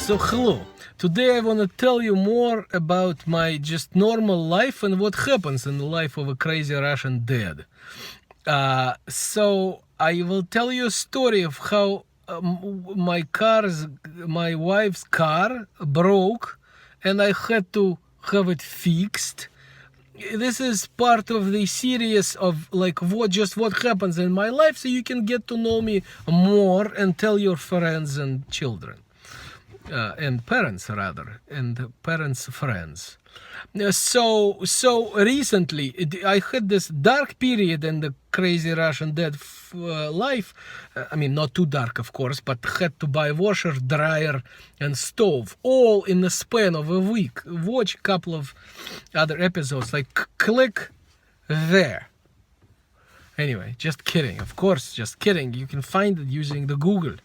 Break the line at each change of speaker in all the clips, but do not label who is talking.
So hello. Today I want to tell you more about my just normal life and what happens in the life of a crazy Russian dad. So I will tell you a story of how my wife's car broke, and I had to have it fixed. This is part of the series of like what happens in my life, so you can get to know me more and tell your friends and children. And parents rather, and parents' friends. So recently, I had this dark period in the crazy Russian dad life. I mean, not too dark, of course, but had to buy washer, dryer, and stove, all in the span of a week. Watch a couple of other episodes, like click there. Anyway, just kidding. Of course, just kidding. You can find it using the Google.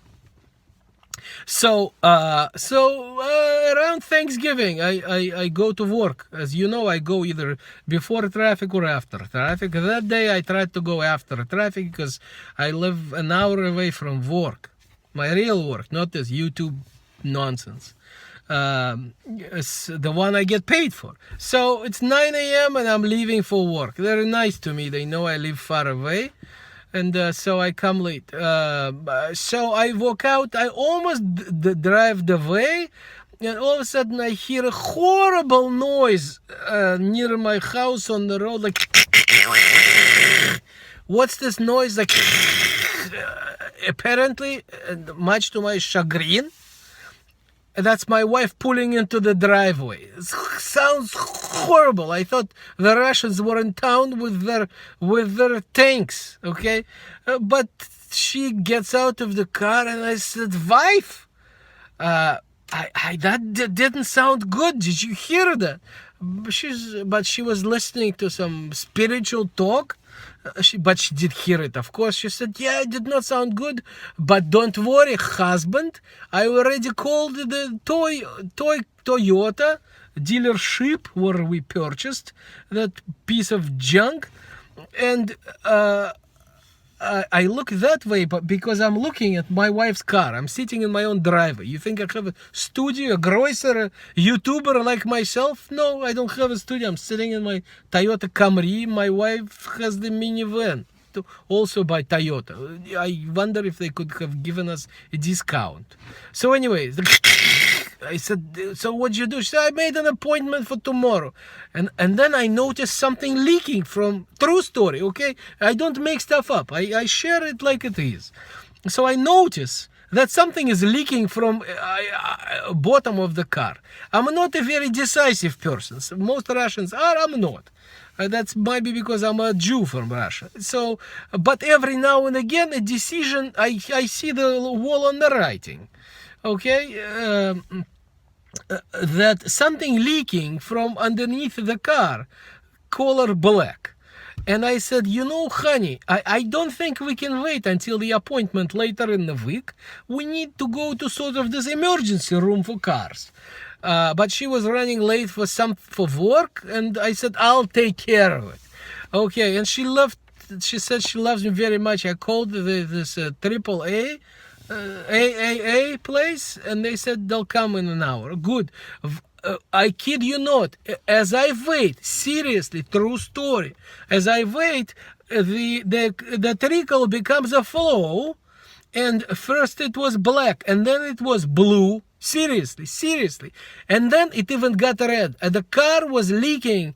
So around Thanksgiving, I go to work. As you know, I go either before traffic or after traffic. That day, I tried to go after traffic because I live an hour away from work. My real work, not this YouTube nonsense. It's the one I get paid for. So it's 9 a.m. and I'm leaving for work. They're nice to me. They know I live far away. And so I come late. So I walk out. I almost drive the way, and all of a sudden I hear a horrible noise near my house on the road. Like, what's this noise? Like, apparently, much to my chagrin, that's my wife pulling into the driveway. It sounds horrible. I thought the Russians were in town with their tanks, okay? But she gets out of the car, and I said, "Wife, that didn't sound good. Did you hear that?" But she was listening to some spiritual talk. But she did hear it, of course. She said, "Yeah, it did not sound good, but don't worry, husband. I already called the Toyota dealership where we purchased that piece of junk, and I look that way, but because I'm looking at my wife's car. I'm sitting in my own driveway. You think I have a studio, a grocer, a YouTuber like myself? No, I don't have a studio. I'm sitting in my Toyota Camry. My wife has the minivan, also by Toyota. I wonder if they could have given us a discount. So anyways, I said, "So what'd you do?" She said, "I made an appointment for tomorrow." And then I noticed something leaking from, true story, okay? I don't make stuff up. I share it like it is. So I notice that something is leaking from bottom of the car. I'm not a very decisive person. Most Russians are, I'm not. That's maybe because I'm a Jew from Russia. So, but every now and again, a decision, I see the wall on the writing. Okay? That something leaking from underneath the car, color black. And I said, honey, I don't think we can wait until the appointment later in the week. We need to go to sort of this emergency room for cars. But she was running late for work, and I said, "I'll take care of it." Okay, and she said she loves me very much. I called this AAA place, and they said they'll come in an hour. Good. I kid you not, as I wait, seriously, true story, as I wait, the trickle becomes a flow, and first it was black, and then it was blue, seriously, and then it even got red, and the car was leaking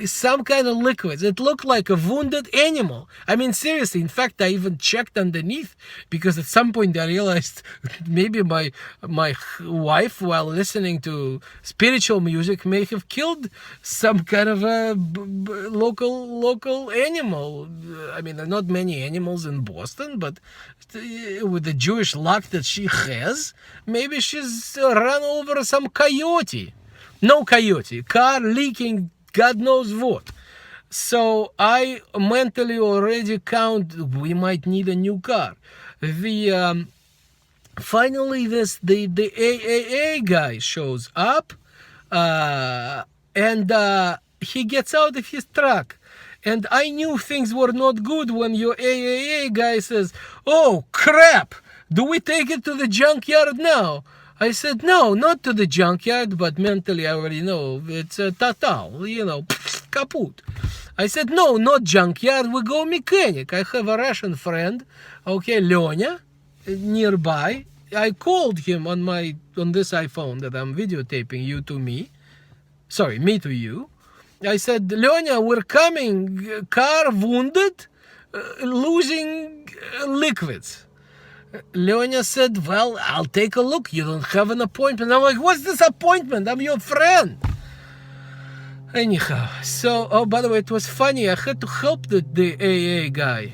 some kind of liquids. It looked like a wounded animal. I mean, seriously. In fact, I even checked underneath, because at some point I realized maybe my wife, while listening to spiritual music, may have killed some kind of a local animal. I mean, there are not many animals in Boston, but with the Jewish luck that she has, maybe she's run over some coyote. No coyote. Car leaking, God knows what. So I mentally already count, we might need a new car. Finally the AAA guy shows up, and he gets out of his truck. And I knew things were not good when your AAA guy says, "Oh crap, do we take it to the junkyard now?" I said, no, not to the junkyard, but mentally I already know it's a total, kaput. I said, no, not junkyard, we go mechanic. I have a Russian friend, okay, Lenya, nearby. I called him on this iPhone that I'm videotaping you to me. Sorry, me to you. I said, Lenya, we're coming, car wounded, losing liquids. Lenya said, well, I'll take a look. You don't have an appointment. I'm like, what's this appointment? I'm your friend. Anyhow, so, oh, by the way, it was funny. I had to help the AA guy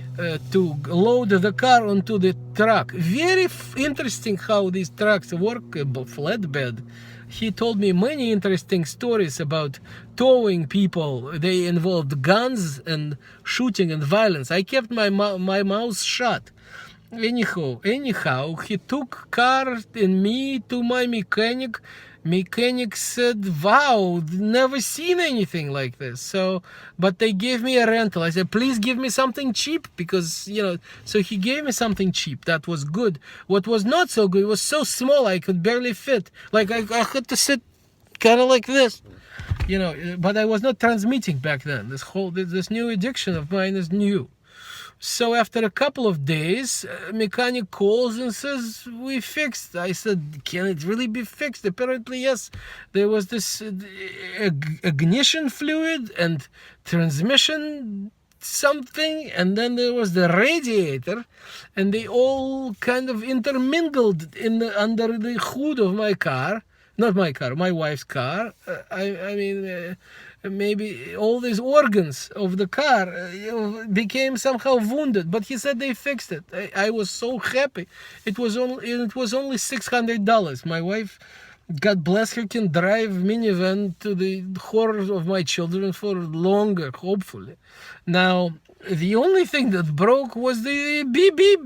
to load the car onto the truck. Very interesting how these trucks work, flatbed. He told me many interesting stories about towing people. They involved guns and shooting and violence. I kept my mouth shut. Anyhow, he took car and me to my mechanic. Mechanic said, wow, never seen anything like this. So, but they gave me a rental. I said, please give me something cheap because, so he gave me something cheap. That was good. What was not so good, it was so small I could barely fit. Like I had to sit kind of like this, but I was not transmitting back then. This new addiction of mine is new. So after a couple of days, mechanic calls and says, we fixed. I said, can it really be fixed? Apparently, yes. There was this ignition fluid and transmission something, and then there was the radiator, and they all kind of intermingled under the hood of my car. Not my car, my wife's car. Maybe all these organs of the car became somehow wounded, but he said they fixed it. I was so happy. It was only $600. My wife, God bless her, can drive minivan to the horror of my children for longer, hopefully. Now, the only thing that broke was the beep beep,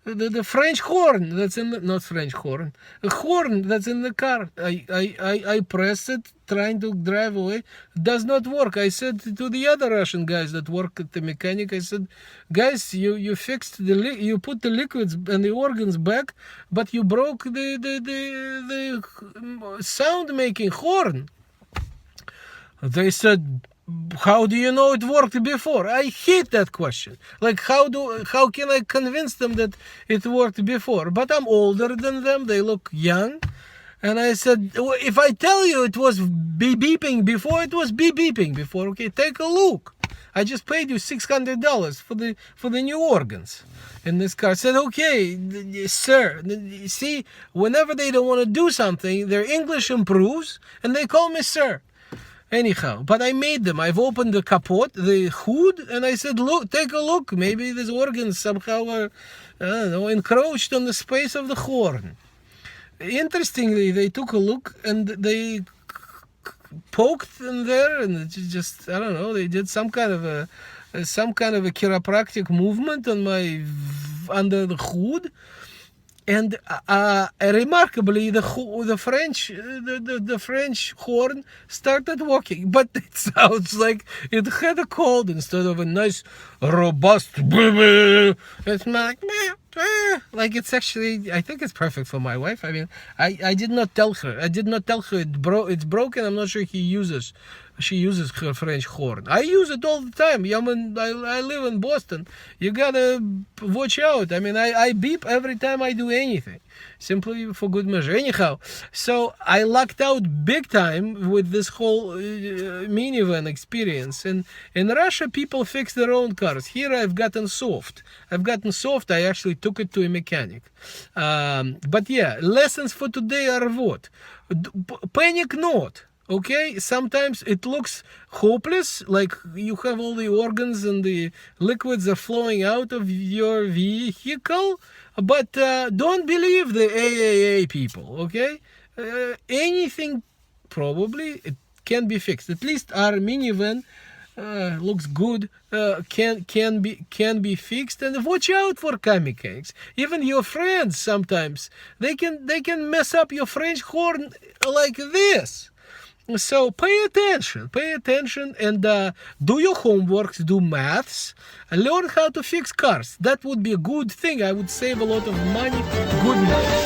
the French horn that's in the, not French horn, the horn that's in the car. I pressed it, trying to drive away. Does not work. I said to the other Russian guys that work at the mechanic, I said, guys, you fixed you put the liquids and the organs back, but you broke the sound making horn. They said, how do you know it worked before? I hate that question. Like, how can I convince them that it worked before? But I'm older than them. They look young. And I said, if I tell you it was beeping before, it was beeping before. Okay, take a look. I just paid you $600 for the new organs in this car. I said, okay, sir. See, whenever they don't want to do something, their English improves, and they call me sir. Anyhow, but I made them. I've opened the capot, the hood, and I said, look, take a look. Maybe these organs somehow are, I don't know, encroached on the space of the horn. Interestingly, they took a look and they poked in there, and it just, I don't know, they did some kind of a chiropractic movement on under the hood. And remarkably, the French horn started working, but it sounds like it had a cold instead of a nice, robust. It's like it's actually. I think it's perfect for my wife. I mean, I did not tell her. It's broken. I'm not sure she uses her French horn. I use it all the time. I live in Boston. You gotta watch out. I mean, I beep every time I do anything, simply for good measure. Anyhow, so I lucked out big time with this whole minivan experience. And in Russia, people fix their own cars. Here, I've gotten soft. I actually took it to a mechanic. But yeah, lessons for today are what? Panic not. Okay, sometimes it looks hopeless, like you have all the organs and the liquids are flowing out of your vehicle, but don't believe the AAA people, okay? Anything probably it can be fixed. At least our minivan looks good, can be fixed, and watch out for car mechanics. Even your friends sometimes they can mess up your French horn like this. So pay attention, and do your homework, do maths, and learn how to fix cars. That would be a good thing. I would save a lot of money. Good night.